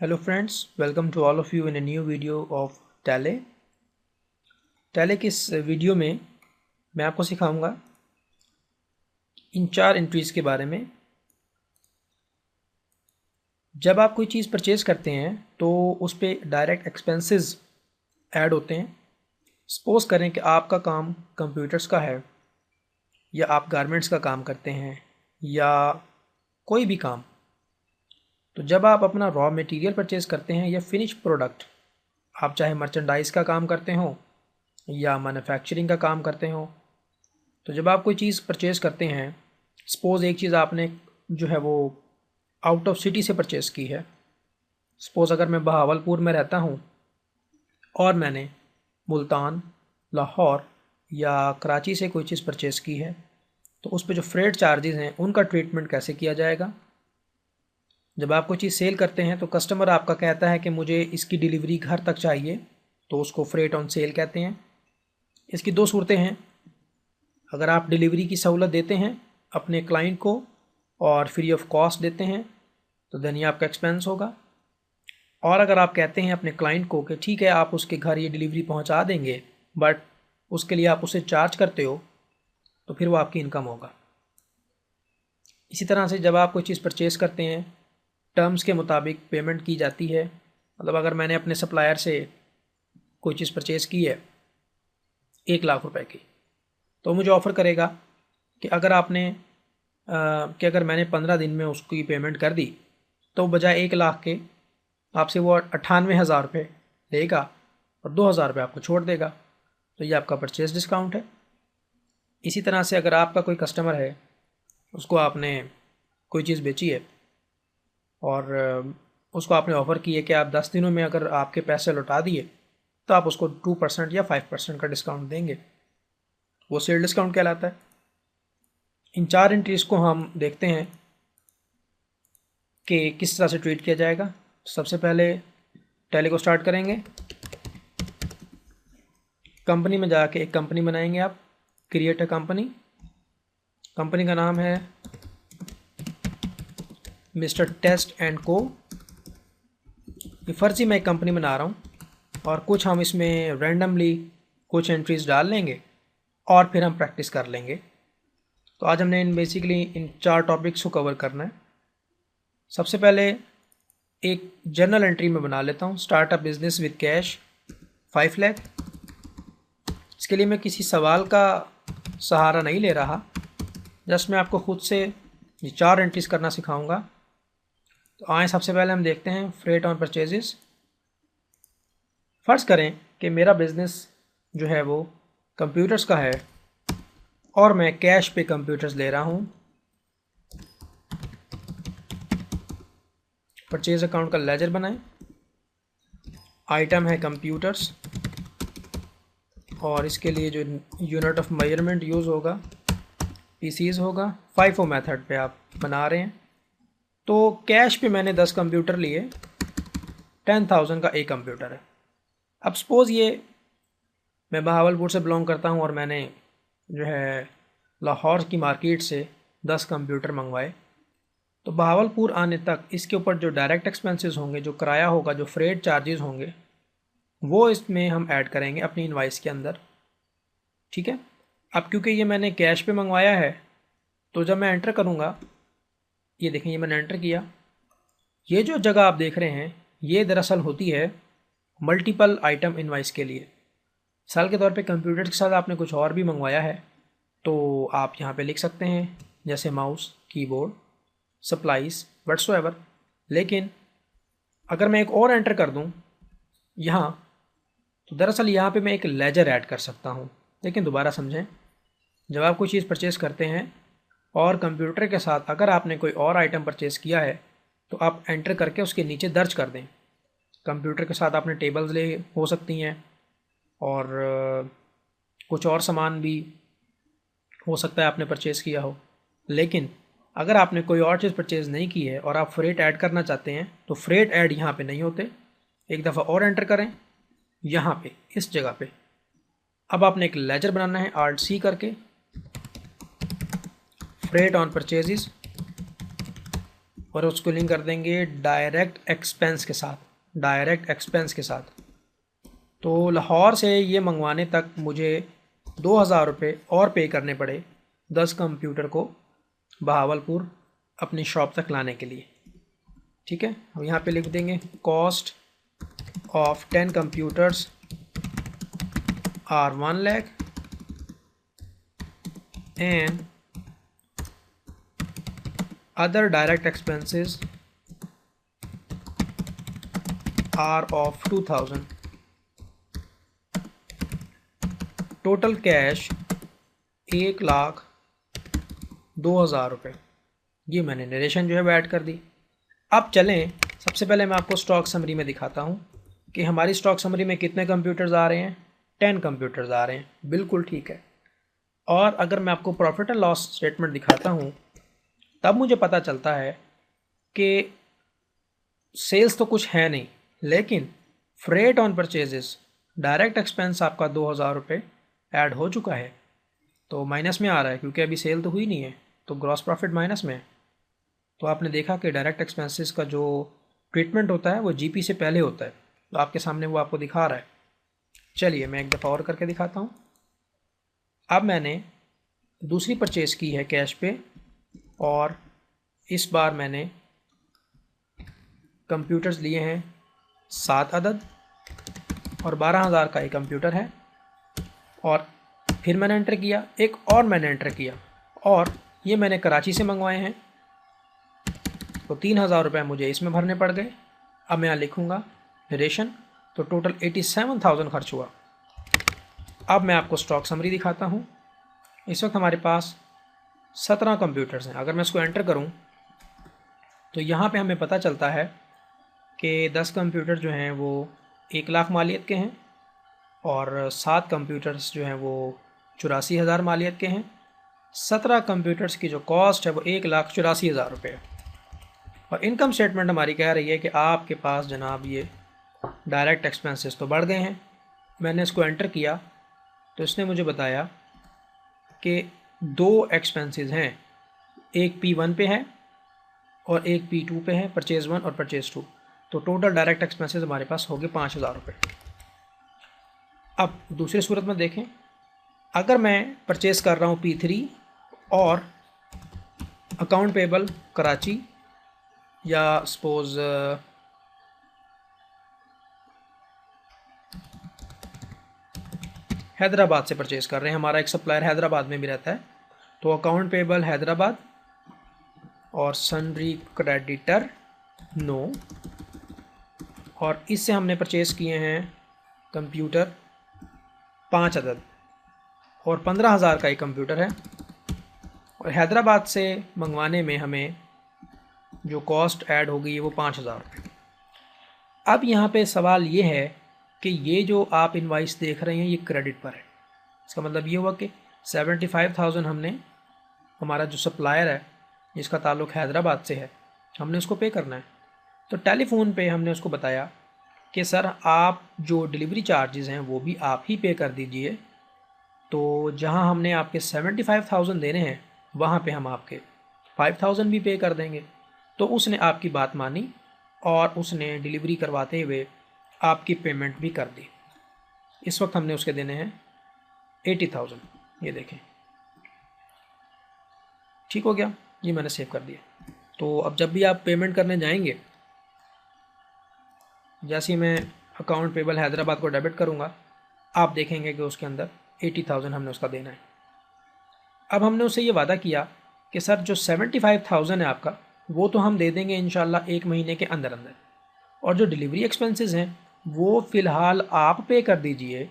Hello friends, welcome to all of you in a new video of Tally। टैले की इस video में मैं आपको सिखाऊंगा इन 4 एंट्रीज के बारे में। जब आप कोई चीज़ परचेज़ करते हैं तो उस पर डायरेक्ट एक्सपेंसेस ऐड होते हैं। सपोज़ करें कि आपका काम कंप्यूटर्स का है या आप गारमेंट्स का काम करते हैं या कोई भी काम। तो जब आप अपना रॉ मटेरियल परचेज़ करते हैं या फिनिश प्रोडक्ट, आप चाहे मर्चेंडाइज का काम करते हो या मैन्युफैक्चरिंग का काम करते हो, तो जब आप कोई चीज़ परचेज़ करते हैं, सपोज़ एक चीज़ आपने जो है वो आउट ऑफ सिटी से परचेज़ की है। सपोज़ अगर मैं बहावलपुर में रहता हूँ और मैंने मुल्तान, लाहौर या कराची से कोई चीज़ परचेज़ की है, तो उस पे जो फ्रेट चार्जेस हैं उनका ट्रीटमेंट कैसे किया जाएगा। जब आप कोई चीज़ सेल करते हैं तो कस्टमर आपका कहता है कि मुझे इसकी डिलीवरी घर तक चाहिए, तो उसको फ्रेट ऑन सेल कहते हैं। इसकी 2 सूरतें हैं। अगर आप डिलीवरी की सहूलत देते हैं अपने क्लाइंट को और फ्री ऑफ कॉस्ट देते हैं तो देन ये आपका एक्सपेंस होगा। और अगर आप कहते हैं अपने क्लाइंट को कि ठीक है आप उसके घर ये डिलीवरी पहुंचा देंगे बट उसके लिए आप उसे चार्ज करते हो, तो फिर वो आपकी इनकम होगा। इसी तरह से जब आप कोई चीज़ परचेज़ करते हैं, टर्म्स के मुताबिक पेमेंट की जाती है। मतलब अगर मैंने अपने सप्लायर से कोई चीज़ परचेज़ की है 1 लाख रुपए की, तो मुझे ऑफ़र करेगा कि अगर मैंने 15 दिन में उसकी पेमेंट कर दी तो बजाय 1 लाख के आपसे वो 98,000 रुपये लेगा और 2,000 रुपये आपको छोड़ देगा। तो ये आपका परचेज़ डिस्काउंट है। इसी तरह से अगर आपका कोई कस्टमर है, उसको आपने कोई चीज़ बेची है और उसको आपने ऑफ़र की है कि आप 10 दिनों में अगर आपके पैसे लौटा दिए तो आप उसको 2% या 5% का डिस्काउंट देंगे, वो सेल डिस्काउंट कहलाता है। इन 4 एंट्रीज़ को हम देखते हैं कि किस तरह से ट्रीट किया जाएगा। सबसे पहले टैली को स्टार्ट करेंगे। कंपनी में जाके एक कंपनी बनाएंगे आप, क्रिएट अ कंपनी। कंपनी का नाम है मिस्टर टेस्ट एंड को। ये फर्जी मैं एक कंपनी बना रहा हूँ और कुछ हम इसमें रैंडमली कुछ एंट्रीज़ डाल लेंगे और फिर हम प्रैक्टिस कर लेंगे। तो आज हमने बेसिकली इन 4 टॉपिक्स को कवर करना है। सबसे पहले एक जर्नल एंट्री में बना लेता हूँ, start a business with cash 5 lakh. इसके लिए मैं किसी सवाल का सहारा नहीं ले रहा, जस्ट मैं आपको खुद से ये 4 एंट्रीज करना सिखाऊंगा। तो आए सबसे पहले हम देखते हैं फ्रेट ऑन परचेजेस। फ़र्ज़ करें कि मेरा बिज़नेस जो है वो कंप्यूटर्स का है और मैं कैश पे कंप्यूटर्स ले रहा हूँ। परचेज अकाउंट का लेजर बनाएं। आइटम है कंप्यूटर्स और इसके लिए जो यूनिट ऑफ मेजरमेंट यूज़ होगा पीसीज होगा। FIFO मेथड पे आप बना रहे हैं। तो कैश पे मैंने 10 कंप्यूटर लिए, 10,000 का एक कंप्यूटर है। अब सपोज़ ये मैं बहावलपुर से बिलोंग करता हूँ और मैंने जो है लाहौर की मार्केट से 10 कंप्यूटर मंगवाए, तो बहावलपुर आने तक इसके ऊपर जो डायरेक्ट एक्सपेंसेस होंगे, जो किराया होगा, जो फ्रेट चार्जेस होंगे, वो इसमें हम ऐड करेंगे अपनी इनवाइस के अंदर। ठीक है। अब क्योंकि ये मैंने कैश पे मंगवाया है, तो जब मैं एंटर करूँगा, ये देखें ये मैंने एंटर किया। ये जो जगह आप देख रहे हैं ये दरअसल होती है मल्टीपल आइटम इनवाइस के लिए। मिसाल के तौर पे कंप्यूटर के साथ आपने कुछ और भी मंगवाया है तो आप यहाँ पे लिख सकते हैं, जैसे माउस, कीबोर्ड, सप्लाईज, व्हाट्सोएवर। लेकिन अगर मैं एक और एंटर कर दूँ यहाँ, तो दरअसल यहाँ पे मैं एक लेजर ऐड कर सकता हूँ। लेकिन दोबारा समझें, जब आप कोई चीज़ परचेज़ करते हैं और कंप्यूटर के साथ अगर आपने कोई और आइटम परचेज़ किया है तो आप एंटर करके उसके नीचे दर्ज कर दें। कंप्यूटर के साथ आपने टेबल्स ले हो सकती हैं और कुछ और सामान भी हो सकता है आपने परचेज़ किया हो। लेकिन अगर आपने कोई और चीज़ परचेज़ नहीं की है और आप फ्रेट ऐड करना चाहते हैं तो फ्रेट ऐड यहाँ पे नहीं होते। एक दफ़ा और एंटर करें यहाँ पे, इस जगह पे। अब आपने एक लेजर बनाना है, Alt+C करके, फ्रेट ऑन परचेजेस और उसको लिंक कर देंगे डायरेक्ट एक्सपेंस के साथ, डायरेक्ट एक्सपेंस के साथ। तो लाहौर से ये मंगवाने तक मुझे 2,000 रुपये और पे करने पड़े 10 कंप्यूटर को बहावलपुर अपनी शॉप तक लाने के लिए। ठीक है, अब यहाँ पे लिख देंगे cost of 10 computers are 1 lakh and other direct expenses are of 2,000। Total cash 1,02,000 रुपये। ये मैंने नरेशन जो है वो ऐड कर दी। अब चलें, सबसे पहले मैं आपको स्टॉक समरी में दिखाता हूँ कि हमारी स्टॉक समरी में कितने कंप्यूटर्स आ रहे हैं। 10 कंप्यूटर्स आ रहे हैं, बिल्कुल ठीक है। और अगर मैं आपको प्रॉफिट एंड लॉस स्टेटमेंट दिखाता हूँ तब मुझे पता चलता है कि सेल्स तो कुछ है नहीं, लेकिन freight on purchases direct expense आपका 2,000 रुपये ऐड हो चुका है, तो माइनस में आ रहा है क्योंकि अभी सेल तो हुई नहीं है, तो ग्रॉस प्रॉफिट माइनस में है। तो आपने देखा कि डायरेक्ट एक्सपेंसेस का जो ट्रीटमेंट होता है वो जीपी से पहले होता है, तो आपके सामने वो आपको दिखा रहा है। चलिए मैं एक दफ़ा और करके दिखाता हूँ। अब मैंने दूसरी परचेज़ की है कैश पे, और इस बार मैंने कंप्यूटर्स लिए हैं 7 अदद, और 12,000 का एक कंप्यूटर है। और फिर मैंने एंटर किया, एक और मैंने एंटर किया, और ये मैंने कराची से मंगवाए हैं, तो 3,000 रुपये मुझे इसमें भरने पड़ गए। अब मैं यहाँ लिखूँगा नरेशन, तो टोटल 87,000 खर्च हुआ। अब मैं आपको स्टॉक समरी दिखाता हूँ। इस वक्त हमारे पास 17 कंप्यूटर्स हैं। अगर मैं इसको एंटर करूँ तो यहाँ पे हमें पता चलता है कि 10 कंप्यूटर जो हैं वो 1 लाख मालियत के हैं, और 7 कंप्यूटर्स जो हैं वो 84,000 मालियत के हैं। 17 कंप्यूटर्स की जो कॉस्ट है वो 1,84,000 रुपये है। और इनकम स्टेटमेंट हमारी कह रही है कि आपके पास जनाब ये डायरेक्ट एक्सपेंसेस तो बढ़ गए हैं। मैंने इसको एंटर किया तो इसने मुझे बताया कि 2 एक्सपेंसेस हैं, एक P1 पे है और एक P2 पे है, परचेज़ 1 और परचेज़ 2। तो टोटल डायरेक्ट एक्सपेंसेस हमारे पास हो गए 5,000 रुपये। अब दूसरी सूरत में देखें, अगर मैं परचेज़ कर रहा हूँ P3 और अकाउंट पेबल कराची या सपोज़ हैदराबाद से परचेज़ कर रहे हैं, हमारा एक सप्लायर हैदराबाद में भी रहता है, तो अकाउंट पेबल हैदराबाद और सन्ड्री क्रेडिटर नो, और इससे हमने परचेज़ किए हैं कंप्यूटर 5 अदद, और 15,000 का एक कंप्यूटर है। और हैदराबाद से मंगवाने में हमें जो कॉस्ट ऐड होगी वो 5,000 रुपये। अब यहाँ पे सवाल ये है कि ये जो आप इनवाइस देख रहे हैं ये क्रेडिट पर है। इसका मतलब ये हुआ कि 75,000 हमने, हमारा जो सप्लायर है जिसका ताल्लुक़ हैदराबाद से है, हमने उसको पे करना है। तो टेलीफोन पे हमने उसको बताया कि सर आप जो डिलीवरी चार्जेस हैं वो भी आप ही पे कर दीजिए। तो जहाँ हमने आपके 75,000 देने हैं वहाँ पे हम आपके 5,000 भी पे कर देंगे। तो उसने आपकी बात मानी और उसने डिलीवरी करवाते हुए आपकी पेमेंट भी कर दी। इस वक्त हमने उसके देने हैं 80,000, ये देखें, ठीक हो गया, ये मैंने सेव कर दिया। तो अब जब भी आप पेमेंट करने जाएंगे, जैसे ही मैं अकाउंट पेबल हैदराबाद को डेबिट करूँगा, आप देखेंगे कि उसके अंदर 80,000 हमने उसका देना है। अब हमने उससे ये वादा किया कि सर जो 75,000 है आपका वो तो हम दे देंगे इंशाल्लाह 1 महीने के अंदर अंदर, और जो डिलीवरी एक्सपेंसेस हैं वो फ़िलहाल आप पे कर दीजिए,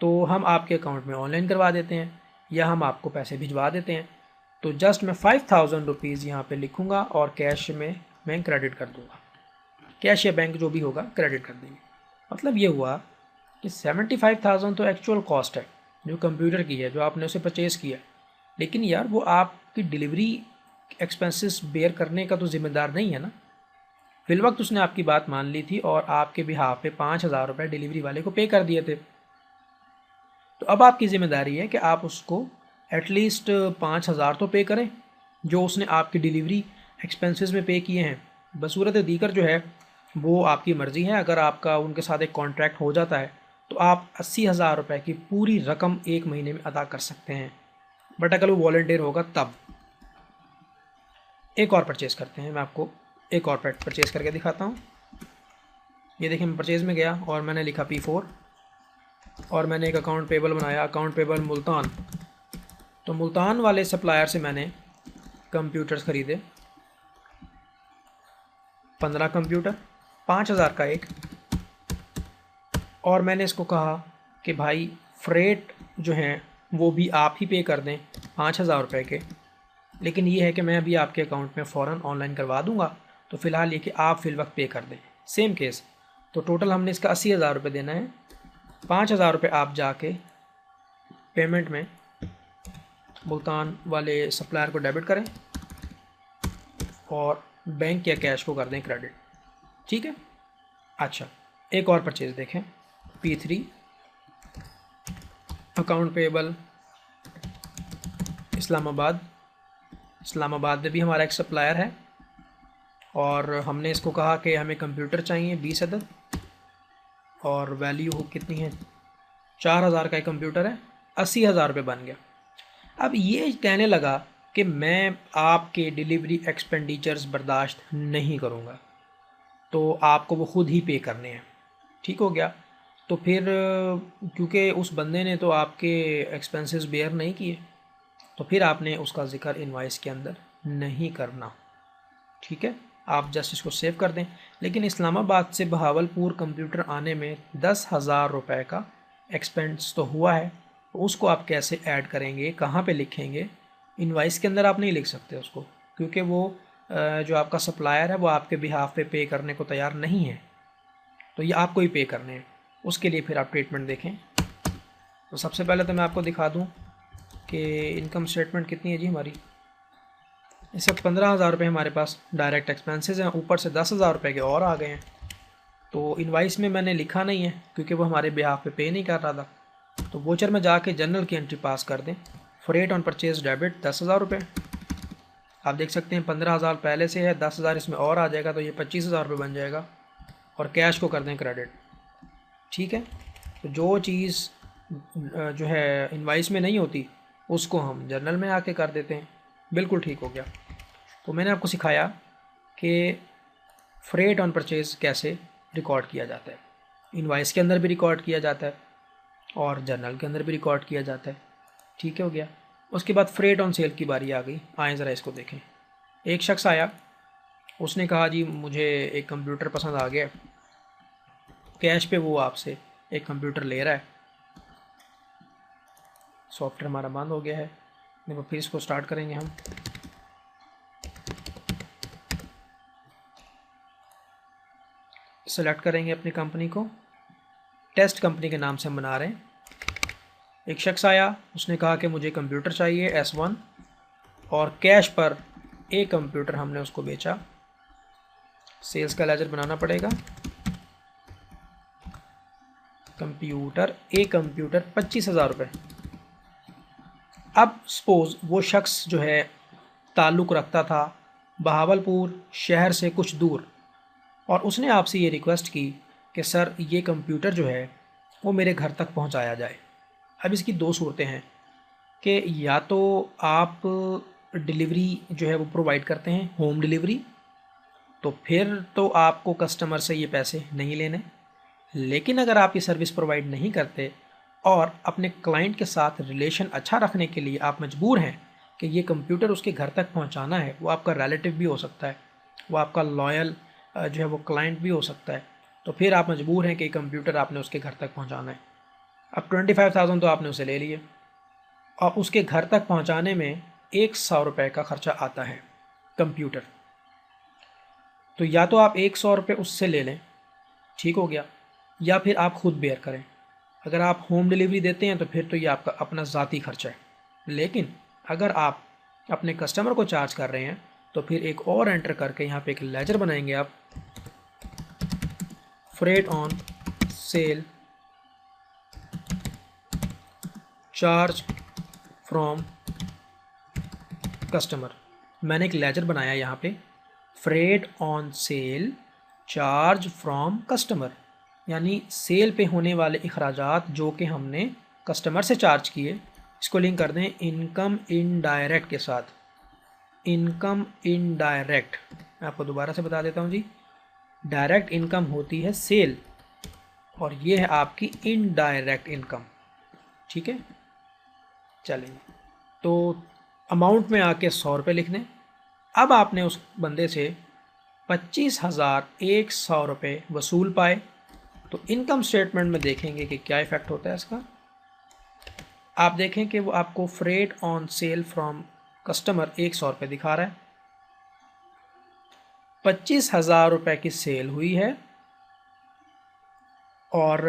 तो हम आपके अकाउंट में ऑनलाइन करवा देते हैं या हम आपको पैसे भिजवा देते हैं। तो जस्ट मैं 5,000 रुपीज़ यहाँ पर लिखूँगा और कैश में मैं क्रेडिट कर दूँगा, कैश या बैंक जो भी होगा क्रेडिट कर देंगे। मतलब ये हुआ कि 75,000 तो एक्चुअल कॉस्ट है जो कंप्यूटर की है, जो आपने उसे परचेज़ किया, लेकिन यार वो आपकी डिलीवरी एक्सपेंसेस बेयर करने का तो ज़िम्मेदार नहीं है ना। फिल वक्त उसने आपकी बात मान ली थी और आपके बिहाफ पे 5,000 रुपये डिलीवरी वाले को पे कर दिए थे। तो अब आपकी ज़िम्मेदारी है कि आप उसको एटलीस्ट 5,000 तो पे करें जो उसने आपकी डिलीवरी एक्सपेंसेस में पे किए हैं। बसूरत दीगर जो है वो आपकी मर्ज़ी है। अगर आपका उनके साथ एक कॉन्ट्रैक्ट हो जाता है तो आप 80,000 रुपये की पूरी रकम एक महीने में अदा कर सकते हैं, बट अगर वो वॉलंटियर होगा तब। एक और परचेज़ करते हैं, मैं आपको एक और परचेज़ करके दिखाता हूँ। ये देखिए, मैं परचेज़ में गया और मैंने लिखा P4 और मैंने एक अकाउंट पेबल बनाया, अकाउंट पेबल मुल्तान। तो मुल्तान वाले सप्लायर से मैंने कंप्यूटर्स ख़रीदे, 15 कंप्यूटर, 5,000 का एक। और मैंने इसको कहा कि भाई फ्रेट जो हैं वो भी आप ही पे कर दें 5,000 रुपये के, लेकिन ये है कि मैं अभी आपके अकाउंट में फ़ौरन ऑनलाइन करवा दूंगा, तो फ़िलहाल ये कि आप फिल वक्त पे कर दें। सेम केस, तो टोटल हमने इसका 80,000 रुपये देना है। 5,000 रुपये आप जाके पेमेंट में मुल्तान वाले सप्लायर को डेबिट करें और बैंक या कैश को कर दें क्रेडिट। ठीक है। अच्छा, एक और परचेज़ देखें, P3 account payable Islamabad. Islamabad में भी हमारा एक सप्लायर है और हमने इसको कहा कि हमें कंप्यूटर चाहिए 20 अदद, और वैल्यू कितनी है, 4,000 का एक कंप्यूटर है, 80,000 रुपये बन गया। अब ये कहने लगा कि मैं आपके डिलीवरी एक्सपेंडिचर्स बर्दाश्त नहीं करूँगा, तो आपको वो ख़ुद ही पे करने हैं। ठीक हो गया। तो फिर क्योंकि उस बंदे ने तो आपके एक्सपेंसेस बेयर नहीं किए, तो फिर आपने उसका ज़िक्र इनवाइस के अंदर नहीं करना। ठीक है, आप जस्ट इसको सेव कर दें। लेकिन इस्लामाबाद से बहावलपुर कंप्यूटर आने में 10,000 रुपये का एक्सपेंस तो हुआ है, तो उसको आप कैसे ऐड करेंगे, कहाँ पे लिखेंगे? इनवाइस के अंदर आप नहीं लिख सकते उसको, क्योंकि वो जो आपका सप्लायर है वो आपके बिहाफ पे करने को तैयार नहीं है, तो ये आपको ही पे करने हैं। उसके लिए फिर आप ट्रीटमेंट देखें। तो सबसे पहले तो मैं आपको दिखा दूँ कि इनकम स्टेटमेंट कितनी है जी हमारी। इस वक्त 15,000 रुपये हमारे पास डायरेक्ट एक्सपेंसेस हैं, ऊपर से 10,000 रुपये के और आ गए हैं। तो इनवाइस में मैंने लिखा नहीं है क्योंकि वो हमारे बिहाफ पे नहीं कर रहा था। तो वोचर में जाके जनरल की एंट्री पास कर दें, फ्रेट ऑन परचेज डेबिट 10,000 रुपये। आप देख सकते हैं 15,000 पहले से है, 10,000 इसमें और आ जाएगा, तो ये 25,000 रुपये बन जाएगा। और कैश को कर दें क्रेडिट। ठीक है। तो जो चीज़ जो है इनवाइस में नहीं होती उसको हम जर्नल में आके कर देते हैं। बिल्कुल ठीक हो गया। तो मैंने आपको सिखाया कि फ्रेट ऑन परचेज़ कैसे रिकॉर्ड किया जाता है। इनवाइस के अंदर भी रिकॉर्ड किया जाता है और जर्नल के अंदर भी रिकॉर्ड किया जाता है। ठीक है, हो गया। उसके बाद फ्रेट ऑन सेल की बारी आ गई। आए ज़रा इसको देखें। एक शख्स आया, उसने कहा जी मुझे एक कंप्यूटर पसंद आ गया, कैश पे वो आपसे एक कंप्यूटर ले रहा है। सॉफ्टवेयर हमारा बंद हो गया है, देखो फिर इसको स्टार्ट करेंगे हम। सेलेक्ट करेंगे अपनी कंपनी को, टेस्ट कंपनी के नाम से हम बना रहे हैं। एक शख्स आया, उसने कहा कि मुझे कंप्यूटर चाहिए S1 और कैश पर एक कंप्यूटर हमने उसको बेचा। सेल्स का लेजर बनाना पड़ेगा। कंप्यूटर, एक कंप्यूटर 25,000 रुपये। अब सपोज़ वो शख्स जो है ताल्लुक़ रखता था बहावलपुर शहर से कुछ दूर, और उसने आपसे ये रिक्वेस्ट की कि सर ये कंप्यूटर जो है वो मेरे घर तक पहुंचाया जाए। अब इसकी दो सूरतें हैं कि या तो आप डिलीवरी जो है वो प्रोवाइड करते हैं, होम डिलीवरी, तो फिर तो आपको कस्टमर से ये पैसे नहीं लेने। लेकिन अगर आप ये सर्विस प्रोवाइड नहीं करते और अपने क्लाइंट के साथ रिलेशन अच्छा रखने के लिए आप मजबूर हैं कि ये कंप्यूटर उसके घर तक पहुंचाना है, वो आपका रिलेटिव भी हो सकता है, वो आपका लॉयल जो है वो क्लाइंट भी हो सकता है, तो फिर आप मजबूर हैं कि कंप्यूटर आपने उसके घर तक पहुंचाना है। अब 25,000 तो आपने उसे ले लिए और उसके घर तक पहुंचाने में 100 रुपये का ख़र्चा आता है कंप्यूटर। तो या तो आप 100 रुपये उससे ले लें, ठीक हो गया, या फिर आप ख़ुद बेयर करें। अगर आप होम डिलीवरी देते हैं तो फिर तो ये आपका अपना ज़ाती खर्चा है। लेकिन अगर आप अपने कस्टमर को चार्ज कर रहे हैं तो फिर एक और एंटर करके यहाँ पे एक लेजर बनाएंगे आप, freight on cell charge from customer. मैंने एक लेजर बनाया यहाँ पे freight on cell charge from customer, यानी सेल पे होने वाले अखराजात जो कि हमने कस्टमर से चार्ज किए, इसको लिंक कर दें इनकम इनडायरेक्ट के साथ। इनकम इनडायरेक्ट, मैं आपको दोबारा से बता देता हूँ जी। डायरेक्ट इनकम होती है सेल और ये है आपकी इनडायरेक्ट इनकम, ठीक है। चलिए, तो अमाउंट में आके 100 रुपये लिख दें। अब आपने उस बंदे से 25,100 रुपये वसूल पाए, तो इनकम स्टेटमेंट में देखेंगे कि क्या इफ़ेक्ट होता है इसका। आप देखें कि वो आपको freight on cell from customer 100 रुपये दिखा रहा है। 25,000 रुपये की सेल हुई है और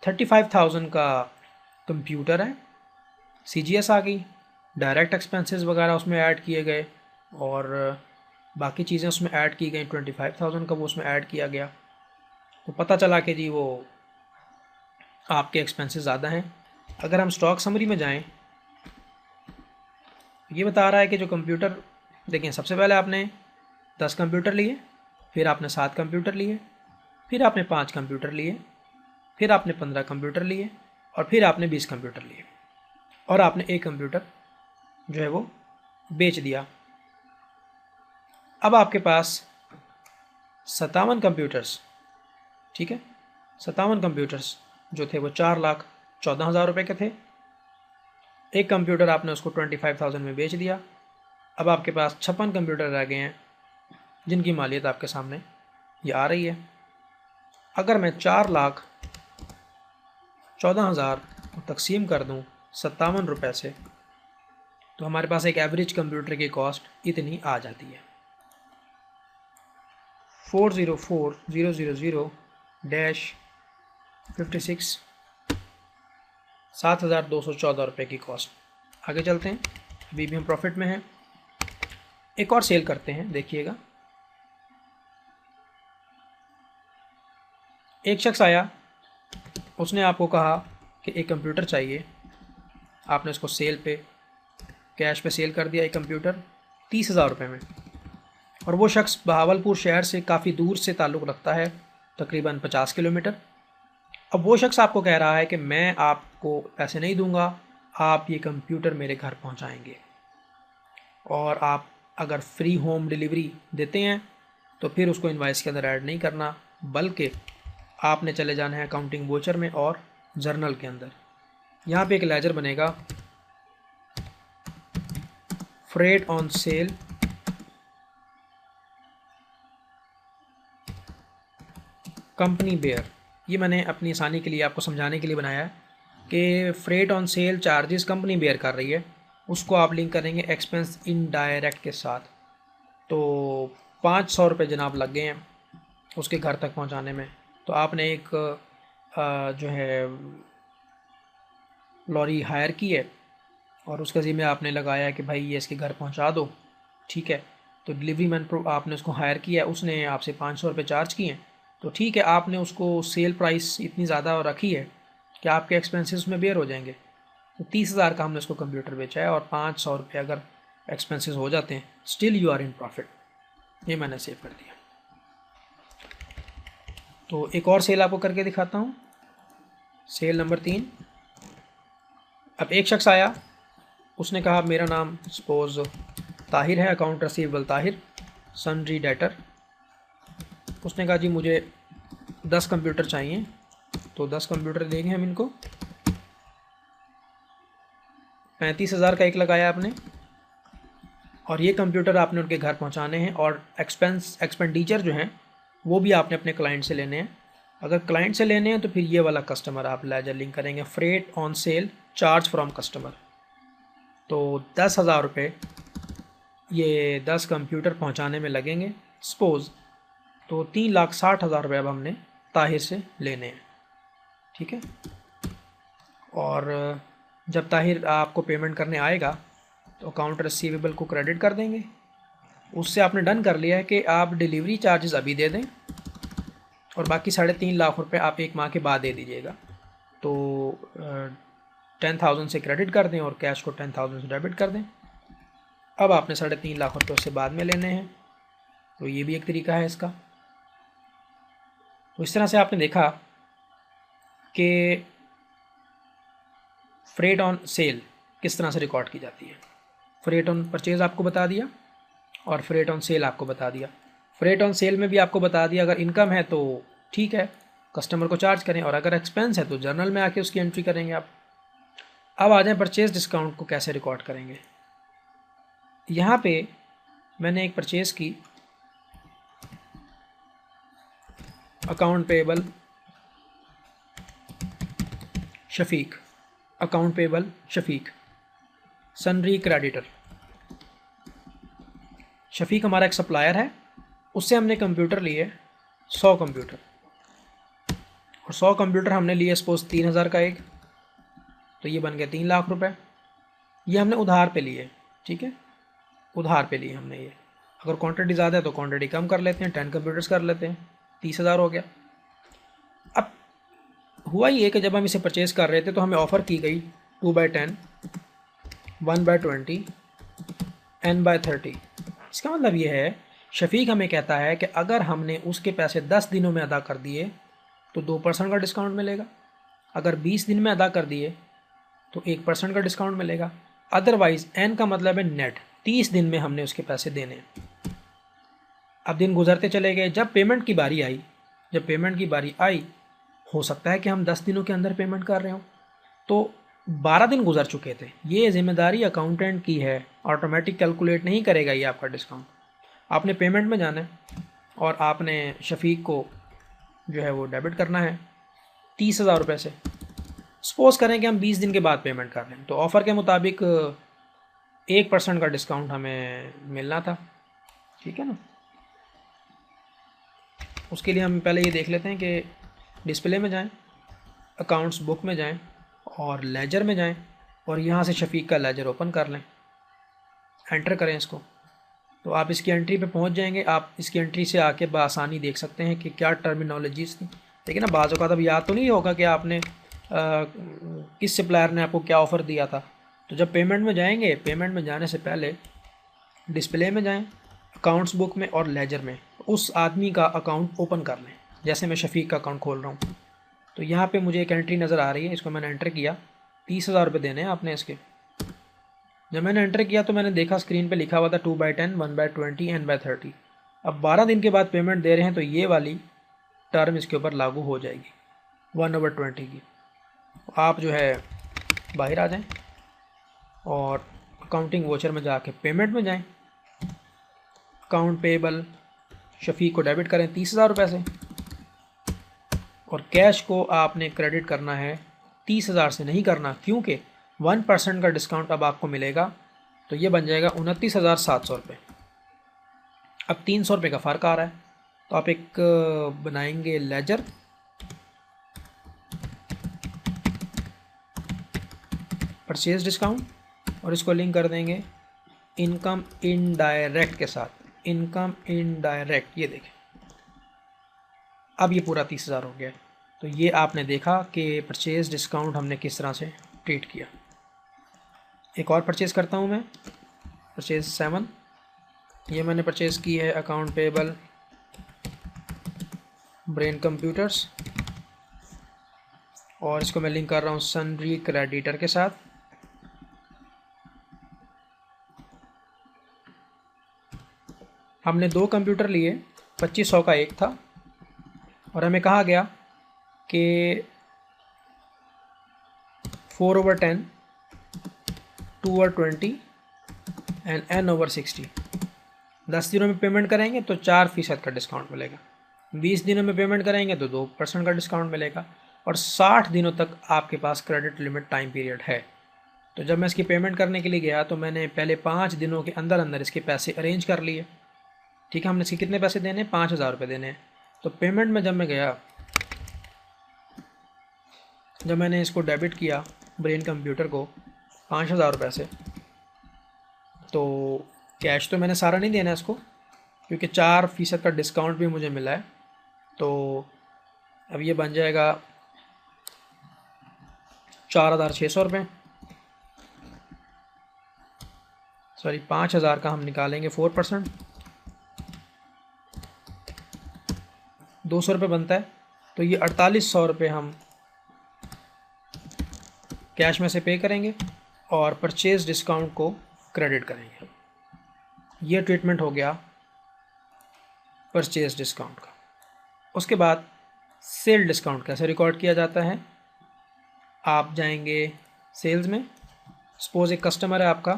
35,000 का कंप्यूटर है। CGS आ गई, डायरेक्ट एक्सपेंसेस वगैरह उसमें ऐड किए गए और बाकी चीज़ें उसमें ऐड की गई। 25,000 का वो उसमें ऐड किया गया, तो पता चला कि जी वो आपके एक्सपेंसेस ज़्यादा हैं। अगर हम स्टॉक समरी में जाएं, ये बता रहा है कि जो कंप्यूटर, देखें सबसे पहले आपने 10 कंप्यूटर लिए, फिर आपने 7 कंप्यूटर लिए, फिर आपने 5 कंप्यूटर लिए, फिर आपने 15 कंप्यूटर लिए और फिर आपने 20 कंप्यूटर लिए और आपने एक कंप्यूटर जो है वो बेच दिया। अब आपके पास 57 कंप्यूटर्स, ठीक है, 57 कंप्यूटर्स जो थे वो 4,14,000 रुपये के थे। एक कंप्यूटर आपने उसको 25,000 में बेच दिया। अब आपके पास 56 कंप्यूटर रह गए हैं जिनकी मालियत आपके सामने ये आ रही है। अगर मैं 4,14,000 को तकसीम कर दूं 57 रुपये से, तो हमारे पास एक एवरेज कंप्यूटर की कॉस्ट इतनी आ जाती है 404,000-56 7,214 रुपये की कॉस्ट। आगे चलते हैं, अभी भी हम प्रॉफिट में हैं। एक और सेल करते हैं, देखिएगा। एक शख्स आया, उसने आपको कहा कि एक कंप्यूटर चाहिए। आपने उसको सेल पे, कैश पे सेल कर दिया एक कंप्यूटर 30,000 रुपये में। और वो शख्स बहावलपुर शहर से काफ़ी दूर से ताल्लुक़ रखता है, तकरीबन 50 किलोमीटर। अब वो शख्स आपको कह रहा है कि मैं आपको पैसे नहीं दूंगा, आप ये कंप्यूटर मेरे घर पहुंचाएंगे और आप अगर फ्री होम डिलीवरी देते हैं तो फिर उसको इनवाइस के अंदर ऐड नहीं करना, बल्कि आपने चले जाना है अकाउंटिंग वोचर में और जर्नल के अंदर। यहाँ पे एक लेजर बनेगा, freight on sale company bear. ये मैंने अपनी आसानी के लिए आपको समझाने के लिए बनाया है कि freight on sale charges company bear कर रही है, उसको आप लिंक करेंगे एक्सपेंस इनडायरेक्ट के साथ। तो 500 रुपये जनाब लग गए हैं उसके घर तक पहुंचाने में। तो आपने एक जो है लॉरी हायर की है और उसका ज़िम्मे आपने लगाया है कि भाई ये इसके घर पहुंचा दो, ठीक है। तो डिलीवरी मैन आपने उसको हायर किया है, उसने आपसे 500 रुपये चार्ज किए हैं, तो ठीक है, आपने उसको सेल प्राइस इतनी ज़्यादा रखी है कि आपके एक्सपेंसेस उसमें बेयर हो जाएंगे। तो 30,000 का हमने उसको कंप्यूटर बेचा है और 500 रुपये अगर एक्सपेंसेस हो जाते हैं, still you are in profit. ये मैंने सेव कर दिया। तो एक और सेल आपको करके दिखाता हूँ, सेल नंबर 3। अब एक शख्स आया, उसने कहा मेरा नाम सपोज ताहिर है, account receivable Tahir, sundry debtor. उसने कहा जी मुझे 10 कंप्यूटर चाहिए, तो 10 कंप्यूटर देंगे हम इनको। 35,000 का एक लगाया आपने और ये कंप्यूटर आपने उनके घर पहुंचाने हैं और एक्सपेंडिचर जो हैं वो भी आपने अपने क्लाइंट से लेने हैं। अगर क्लाइंट से लेने हैं तो फिर ये वाला कस्टमर आप लेजर लिंक करेंगे, freight on cell charge from customer. तो 10,000 रुपये ये 10 कंप्यूटर पहुंचाने में लगेंगे सपोज़। तो 3,60,000 रुपये अब हमने ताहिर से लेने हैं, ठीक है। और जब ताहिर आपको पेमेंट करने आएगा तो अकाउंट रिसीवेबल को क्रेडिट कर देंगे। उससे आपने डन कर लिया है कि आप डिलीवरी चार्जेस अभी दे दें और बाकी 3.5 लाख रुपए आप 1 माह के बाद दे दीजिएगा। तो 10,000 से क्रेडिट कर दें और कैश को 10,000 से डेबिट कर दें। अब आपने 3.5 लाख रुपये उससे बाद में लेने हैं, तो ये भी एक तरीका है इसका। तो इस तरह से आपने देखा कि फ्रेट ऑन सेल किस तरह से रिकॉर्ड की जाती है। फ्रेट ऑन परचेज़ आपको बता दिया और फ्रेट ऑन सेल आपको बता दिया। फ्रेट ऑन सेल में भी आपको बता दिया अगर इनकम है तो ठीक है, कस्टमर को चार्ज करें, और अगर एक्सपेंस है तो जर्नल में आके उसकी एंट्री करेंगे आप। अब आ जाए परचेज़ डिस्काउंट को कैसे रिकॉर्ड करेंगे। यहाँ पे मैंने एक परचेज़ की, account payable Shafiq, account payable Shafiq, sundry creditor. Shafiq हमारा एक सप्लायर है, उससे हमने कंप्यूटर लिए 100 कंप्यूटर, और 100 कंप्यूटर हमने लिए सपोज 3,000 का एक, तो ये बन गया 3 लाख रुपए। ये हमने उधार पे लिए, ठीक है, उधार पे लिए हमने ये। अगर क्वांटिटी ज़्यादा है तो क्वांटिटी कम कर लेते हैं, 10 कंप्यूटर्स कर लेते हैं, 30,000 हो गया। अब हुआ ये कि जब हम इसे परचेज़ कर रहे थे तो हमें ऑफ़र की गई 2/10, 1/20, N/30। इसका मतलब ये है, शफीक हमें कहता है कि अगर हमने उसके पैसे 10 दिनों में अदा कर दिए तो 2% का डिस्काउंट मिलेगा, अगर 20 दिन में अदा कर दिए तो 1% का डिस्काउंट मिलेगा। अदरवाइज़ N का मतलब है नेट, 30 दिन में हमने उसके पैसे देने हैं। अब दिन गुजरते चले गए, जब पेमेंट की बारी आई, हो सकता है कि हम 10 दिनों के अंदर पेमेंट कर रहे हो, तो 12 दिन गुजर चुके थे। ये जिम्मेदारी अकाउंटेंट की है, ऑटोमेटिक कैलकुलेट नहीं करेगा ये आपका डिस्काउंट। आपने पेमेंट में जाना है और आपने शफीक को जो है वो डेबिट करना है 30,000 रुपये से। सपोज़ करें कि हम 20 दिन के बाद पेमेंट कर रहे हैं, तो ऑफ़र के मुताबिक 1% का डिस्काउंट हमें मिलना था, ठीक है ना। उसके लिए हम पहले ये देख लेते हैं कि डिस्प्ले में जाएं, अकाउंट्स बुक में जाएं और लेजर में जाएं, और यहाँ से शफीक का लेजर ओपन कर लें, एंटर करें इसको, तो आप इसकी एंट्री पे पहुँच जाएंगे। आप इसकी एंट्री से आके बआसानी देख सकते हैं कि क्या टर्मिनोलॉजीज़ थी। देखिए ना, बाज़ औक़ात अब याद तो नहीं होगा कि आपने किस सप्लायर ने आपको क्या ऑफ़र दिया था। तो जब पेमेंट में जाएंगे, पेमेंट में जाने से पहले डिस्प्ले में जाएं, अकाउंट्स बुक में और लेजर में, उस आदमी का अकाउंट ओपन कर लें। जैसे मैं शफीक का अकाउंट खोल रहा हूँ, तो यहाँ पे मुझे एक एंट्री नज़र आ रही है, इसको मैंने एंटर किया, 30,000 रुपये देने हैं आपने इसके। जब मैंने एंटर किया तो मैंने देखा स्क्रीन पे लिखा हुआ था 2/10, 1/20, N/30। अब 12 दिन के बाद पेमेंट दे रहे हैं, तो ये वाली टर्म इसके ऊपर लागू हो जाएगी 1/20 की। आप जो है बाहर आ जाएं और अकाउंटिंग वोचर में जाके पेमेंट में जाएं, अकाउंट पेबल शफीक को डेबिट करें 30,000 रुपये से, और कैश को आपने क्रेडिट करना है 30,000 से नहीं करना, क्योंकि 1% का डिस्काउंट अब आपको मिलेगा, तो ये बन जाएगा 29,700 रुपये। अब 300 रुपये का फ़र्क आ रहा है, तो आप एक बनाएंगे लेजर, परचेज डिस्काउंट, और इसको लिंक कर देंगे इनकम इनडायरेक्ट के साथ, इनकम इनडायरेक्ट। ये देखें, अब ये पूरा 30,000 हो गया। तो ये आपने देखा कि परचेज़ डिस्काउंट हमने किस तरह से ट्रीट किया। एक और परचेज़ करता हूँ मैं, परचेज़ 7, ये मैंने परचेज़ की है अकाउंट पेबल ब्रेन कंप्यूटर्स, और इसको मैं लिंक कर रहा हूँ सनरी क्रेडिटर के साथ। हमने 2 कंप्यूटर लिए, 2500 का एक था, और हमें कहा गया कि 4/10, 2/20 एंड N/60। 10 दिनों में पेमेंट करेंगे तो 4% का डिस्काउंट मिलेगा, 20 दिनों में पेमेंट करेंगे तो 2% का डिस्काउंट मिलेगा, और 60 दिनों तक आपके पास क्रेडिट लिमिट टाइम पीरियड है। तो जब मैं इसकी पेमेंट करने के लिए गया तो मैंने पहले 5 दिनों के अंदर अंदर इसके पैसे अरेंज कर लिए, ठीक है। हमने इसके कितने पैसे देने हैं, 5,000 रुपये देने हैं। तो पेमेंट में जब मैं गया, जब मैंने इसको डेबिट किया ब्रेन कंप्यूटर को 5,000 रुपये से, तो कैश तो मैंने सारा नहीं देना इसको, क्योंकि 4% का डिस्काउंट भी मुझे मिला है। तो अब ये बन जाएगा 4,600 रुपये, सॉरी 5,000 का हम निकालेंगे 4%, 200 रुपये बनता है, तो ये 4800 रुपये हम कैश में से पे करेंगे और परचेज डिस्काउंट को क्रेडिट करेंगे। ये ट्रीटमेंट हो गया परचेज डिस्काउंट का। उसके बाद सेल डिस्काउंट कैसे रिकॉर्ड किया जाता है, आप जाएंगे सेल्स में, सपोज एक कस्टमर है आपका,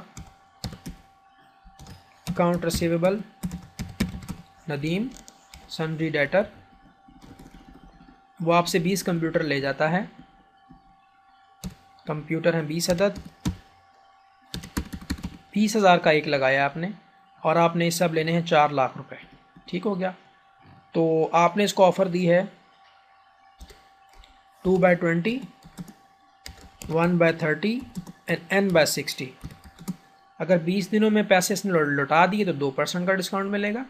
account receivable Nadeem sundry debtor, वो आपसे 20 कंप्यूटर ले जाता है, कंप्यूटर हैं 20 अदद, 20,000 का एक लगाया आपने और आपने इस सब लेने हैं 4 लाख रुपए। ठीक हो गया। तो आपने इसको ऑफ़र दी है 2/20, 1/30 एंड n/60। अगर 20 दिनों में पैसे इसने लौटा दिए तो 2% का डिस्काउंट मिलेगा।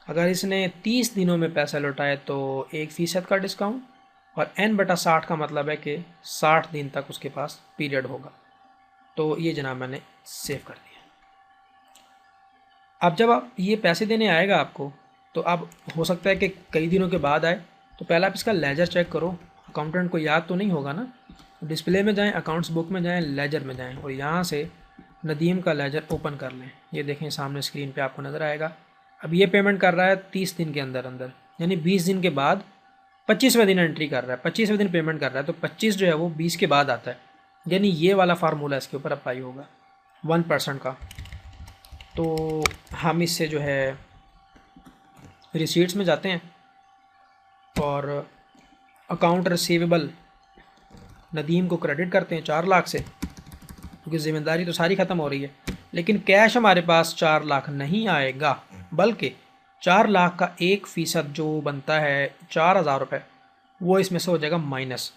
अगर इसने 30 दिनों में पैसा लौटाए तो 1% का डिस्काउंट, और n/60 का मतलब है कि 60 दिन तक उसके पास पीरियड होगा। तो ये जनाब मैंने सेव कर दिया। अब जब आप ये पैसे देने आएगा आपको, तो अब हो सकता है कि कई दिनों के बाद आए, तो पहले आप इसका लेजर चेक करो। अकाउंटेंट को याद तो नहीं होगा ना, डिस्प्ले में जाएं, अकाउंट्स बुक में जाएं, लेजर में जाएं और यहाँ से नदीम का लेजर ओपन कर लें। ये देखें सामने स्क्रीन पे आपको नज़र आएगा। अब ये पेमेंट कर रहा है 30 दिन के अंदर अंदर, यानी 20 दिन के बाद 25वें दिन एंट्री कर रहा है, 25वें दिन पेमेंट कर रहा है, तो 25 जो है वो 20 के बाद आता है, यानी ये वाला फार्मूला इसके ऊपर अप्लाई होगा 1% का। तो हम इससे जो है रिसीट्स में जाते हैं और अकाउंट रिसीवेबल नदीम को क्रेडिट करते हैं 4 लाख से, क्योंकि ज़िम्मेदारी तो सारी ख़त्म हो रही है। लेकिन कैश हमारे पास 4 लाख नहीं आएगा, बल्कि 4 लाख का 1% जो बनता है 4,000 रुपये, वो इसमें से हो जाएगा माइनस।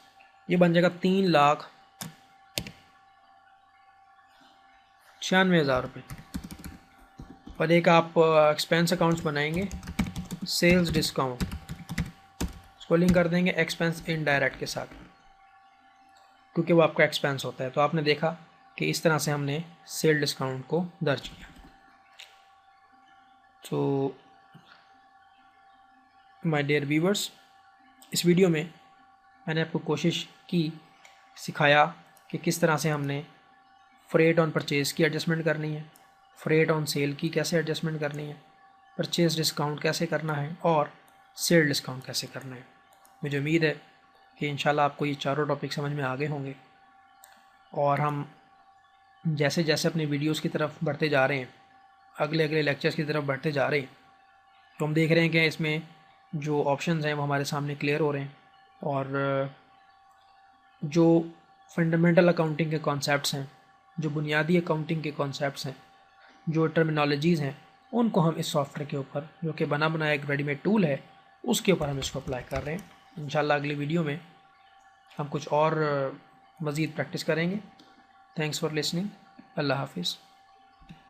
ये बन जाएगा 3,96,000 रुपये। और एक आप एक्सपेंस अकाउंट्स बनाएंगे, सेल्स डिस्काउंट, उसको लिंक कर देंगे एक्सपेंस इनडायरेक्ट के साथ, क्योंकि वो आपका एक्सपेंस होता है। तो आपने देखा कि इस तरह से हमने सेल डिस्काउंट को दर्ज किया। तो माय डियर व्यूअर्स, इस वीडियो में मैंने आपको कोशिश की, सिखाया कि किस तरह से हमने फ्रेट ऑन परचेज़ की एडजस्टमेंट करनी है, फ्रेट ऑन सेल की कैसे एडजस्टमेंट करनी है, परचेज़ डिस्काउंट कैसे करना है और सेल डिस्काउंट कैसे करना है। मुझे उम्मीद है कि इंशाल्लाह आपको ये चारों टॉपिक समझ में आ गए होंगे, और हम जैसे जैसे अपनी वीडियोस की तरफ बढ़ते जा रहे हैं, अगले अगले लेक्चर्स की तरफ बढ़ते जा रहे हैं, तो हम देख रहे हैं कि इसमें जो ऑप्शंस हैं वो हमारे सामने क्लियर हो रहे हैं, और जो फंडामेंटल अकाउंटिंग के कॉन्सेप्ट्स हैं, जो बुनियादी अकाउंटिंग के कॉन्सेप्ट्स हैं, जो टर्मिनोलॉजीज़ हैं, उनको हम इस सॉफ्टवेयर के ऊपर, जो कि बना बनाया एक रेडीमेड टूल है, उसके ऊपर हम इसको अप्लाई कर रहे हैं। इंशाल्लाह अगली वीडियो में हम कुछ और मज़ीद प्रैक्टिस करेंगे। Thanks for listening. अल्लाह हाफिज़।